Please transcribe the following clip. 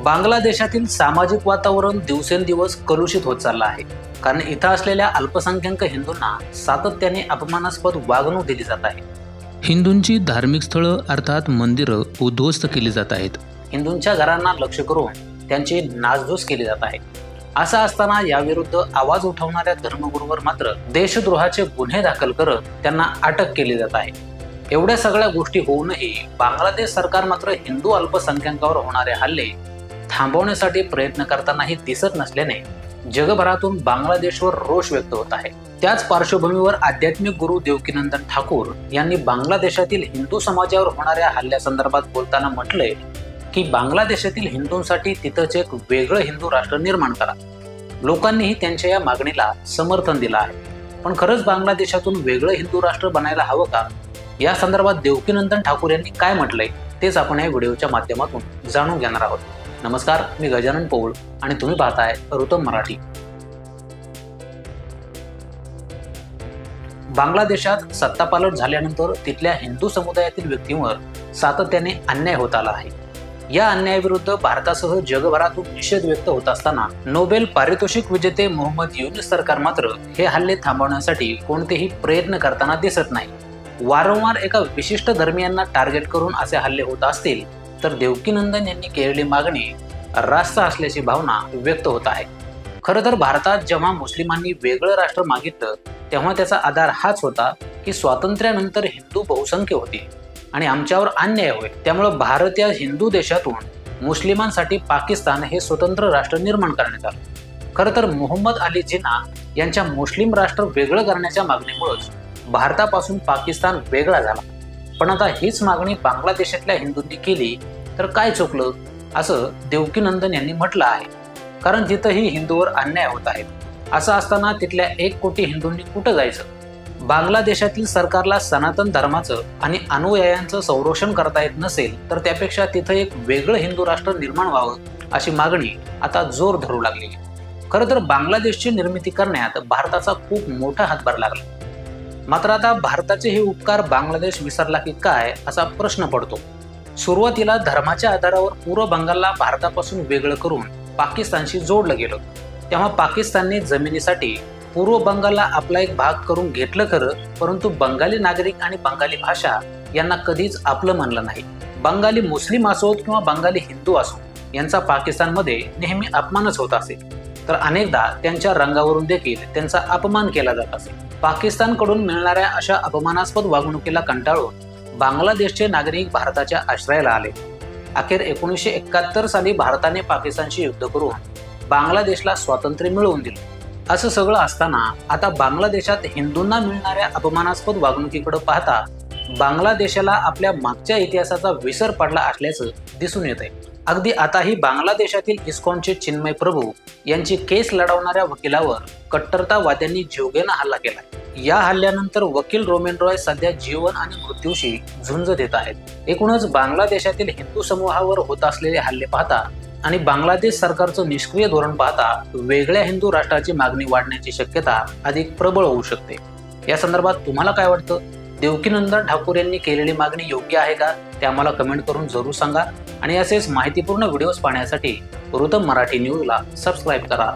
बांगलादेशातील सामाजिक वातावरण दिवसेंदिवस कलुषित होत चाललं आहे, कारण इथं असलेल्या अल्पसंख्याक हिंदूंना सातत्याने अपमानास्पद वागणूक दिली जात आहे। हिंदूंची धार्मिक स्थळं अर्थात मंदिरं उद्ध्वस्त केली जात आहेत। हिंदूंच्या घरांना लक्ष्य करून त्यांची नासधूस केली जात आहे। असं असताना याविरुद्ध आवाज उठवणाऱ्या धर्मगुरूंवर मात्र देशद्रोहाचे गुन्हे दाखल करत त्यांना अटक केली जात आहे। एवढ्या सगळ्या गोष्टी होऊनही बांगलादेश सरकार मात्र हिंदू अल्पसंख्याकांवर होणारे हल्ले थांबवण्यासाठी प्रयत्न करतानाही दिसत नसल्याने जगभरातून बांगलादेशवर रोष व्यक्त होत आहे। त्याच पार्श्वभूमीवर आध्यात्मिक गुरु देवकीनंदन ठाकूर यांनी बांगलादेशातील हिंदू समाजावर होणाऱ्या हल्ल्यासंदर्भात बोलताना म्हटलंय की बांगलादेशातील हिंदूंसाठी तिथंच एक वेगळं हिंदू राष्ट्र निर्माण करा। लोकांनीही त्यांच्या या मागणीला समर्थन दिलं आहे, पण खरंच बांगलादेशातून वेगळं हिंदू राष्ट्र बनायला हवं का? या संदर्भात देवकीनंदन ठाकूर यांनी काय म्हटलंय तेच आपण या व्हिडिओच्या माध्यमातून जाणून घेणार आहोत। नमस्कार, मी गजानन पौळ आणि तुम्ही पाहताय ऋतम मराठी। बांगलादेशात सत्तापालट झाल्यानंतर तिथल्या हिंदू समुदायातील व्यक्तींवर सातत्याने अन्याय होत आला आहे। या अन्यायाविरुद्ध भारतासह जगभरातून निषेध व्यक्त होत असताना नोबेल पारितोषिक विजेते मोहम्मद युनूस सरकार मात्र हे हल्ले थांबवण्यासाठी कोणतेही प्रयत्न करताना दिसत नाही। वारंवार एका विशिष्ट धर्मियांना टार्गेट करून असे हल्ले होत असतील तर देवकीनंदन यांनी केलेली मागणी रास्त असल्याची भावना व्यक्त होत आहे। खरं तर भारतात जेव्हा मुस्लिमांनी वेगळं राष्ट्र मागितलं तेव्हा त्याचा आधार हाच होता की स्वातंत्र्यानंतर हिंदू बहुसंख्य होती आणि आमच्यावर अन्याय होईल, त्यामुळे भारत या हिंदू देशातून मुस्लिमांसाठी पाकिस्तान हे स्वतंत्र राष्ट्र निर्माण करण्यात आलं। खरं तर मोहम्मद अली जिना यांच्या मुस्लिम राष्ट्र वेगळं करण्याच्या मागणीमुळेच भारतापासून पाकिस्तान वेगळा झाला। पण आता हीच मागणी बांगलादेशातल्या हिंदूंनी केली तर काय चुकलं, असं देवकीनंदन यांनी म्हटलं आहे। कारण तिथंही हिंदूवर अन्याय होत आहेत। असं असताना तिथल्या 1 कोटी हिंदूंनी कुठं जायचं? बांगलादेशातील सरकारला सनातन धर्माचं आणि अनुयायांचं संरक्षण करता येत नसेल तर त्यापेक्षा तिथं एक वेगळं हिंदू राष्ट्र निर्माण व्हावं अशी मागणी आता जोर धरू लागली। खरं तर बांगलादेशची निर्मिती करण्यात भारताचा खूप मोठा हातभार लागला, मात्र आता भारताचे हे उपकार बांगलादेश विसरला की काय असा प्रश्न पडतो। सुरुवातीला धर्माच्या आधारावर पूर्व बंगालला भारतापासून वेगळं करून पाकिस्तानशी जोडलं गेलं, तेव्हा पाकिस्तानने जमिनीसाठी पूर्व बंगालला आपला एक भाग करून घेतलं खरं, परंतु बंगाली नागरिक आणि बंगाली भाषा यांना कधीच आपलं मानलं नाही। बंगाली मुस्लिम असोत किंवा बंगाली हिंदू असो, यांचा पाकिस्तानमध्ये नेहमी अपमानच होत असे, तर अनेकदा त्यांच्या रंगावरून देखील त्यांचा अपमान केला जात असे। पाकिस्तानकडून मिळणाऱ्या अशा अपमानास्पद वागणुकीला कंटाळून बांगलादेशचे नागरिक भारताच्या आश्रयाला आले। अखेर 1971 साली भारताने पाकिस्तानशी युद्ध करून बांगलादेशला स्वातंत्र्य मिळवून दिलं। असं सगळं असताना आता बांगलादेशात हिंदूंना मिळणाऱ्या अपमानास्पद वागणुकीकडे पाहता बांगलादेशाला आपल्या मागच्या इतिहासाचा विसर पडला असल्याचं दिसून येत आहे। अगदी आताही बांगलादेशातील इस्कॉनचे चिन्मय प्रभू यांची केस लढवणाऱ्या वकिलावर कट्टरतावाद्यांनी जीवघेणा हल्ला केला। या हल्ल्यानंतर वकील रोमेन रॉय सध्या जीवन आणि मृत्यूशी झुंज देत आहेत। एकूणच बांगलादेशातील हिंदू समूहावर होत असलेले हल्ले पाहता आणि बांगलादेश सरकारचं निष्क्रिय धोरण पाहता वेगळ्या हिंदू राष्ट्राची मागणी वाढण्याची शक्यता अधिक प्रबळ होऊ शकते। या संदर्भात तुम्हाला काय वाटतं? देवकीनंदन ठाकूर यांनी केलेली मागणी योग्य आहे का ते आम्हाला कमेंट करून जरूर सांगा आणि असेच माहितीपूर्ण व्हिडिओज पाहण्यासाठी ऋतम मराठी न्यूजला सबस्क्राईब करा।